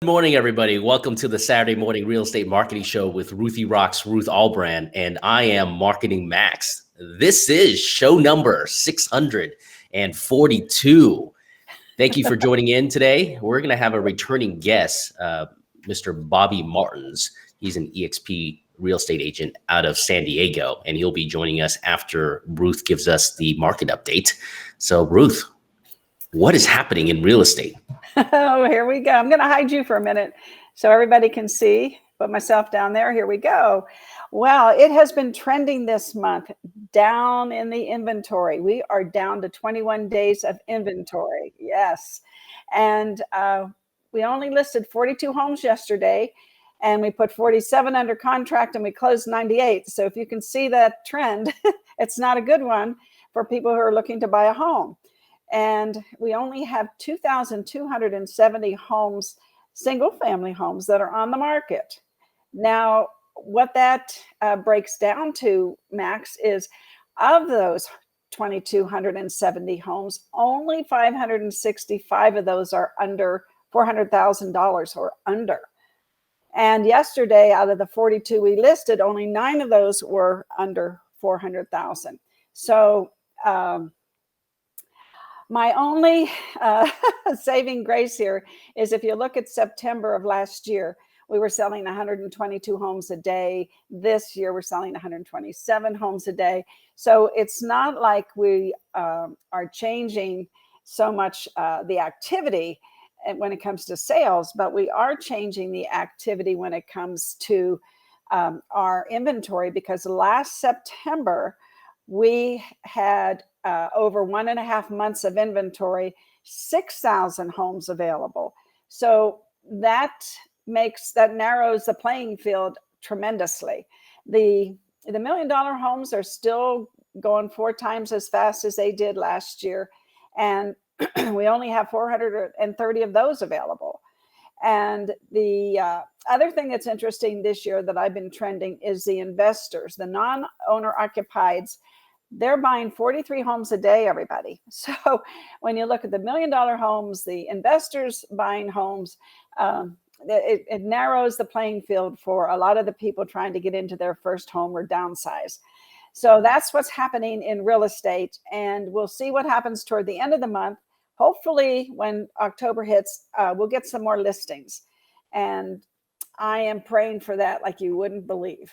Good morning, everybody. Welcome to the Saturday Morning Real Estate Marketing Show with Ruthie Rocks, Ruth Allbrand, and I am Marketing Max. This is show number 642. Thank you for joining in today. We're going to have a returning guest, Mr. Bobby Martins. He's an EXP real estate agent out of San Diego, and he'll be joining us after Ruth gives us the market update. So, Ruth, what is happening in real estate? Oh, here we go. I'm going to hide you for a minute so everybody can see. Put myself down there. Here we go. Well, it has been trending this month down in the inventory. We are down to 21 days of inventory. Yes. And we only listed 42 homes yesterday, and we put 47 under contract, and we closed 98. So if you can see that trend, it's not a good one for people who are looking to buy a home. And we only have 2,270 homes, single family homes, that are on the market. Now, what that breaks down to, Max, is of those 2,270 homes, only 565 of those are under $400,000 or under. And yesterday, out of the 42 we listed, only 9 of those were under $400,000. So, my only saving grace here is if you look at September of last year, we were selling 122 homes a day. This year, we're selling 127 homes a day. So it's not like we are changing so much the activity when it comes to sales, but we are changing the activity when it comes to our inventory, because last September, we had over 1.5 months of inventory, 6,000 homes available. So that narrows the playing field tremendously. The $1 million homes are still going 4 times as fast as they did last year. And we only have 430 of those available. And the other thing that's interesting this year that I've been trending is the investors, the non-owner occupieds. They're buying 43 homes a day, everybody. So when you look at the $1 million homes, the investors buying homes, it narrows the playing field for a lot of the people trying to get into their first home or downsize. So that's what's happening in real estate. And we'll see what happens toward the end of the month. Hopefully, when October hits, we'll get some more listings. And I am praying for that like you wouldn't believe.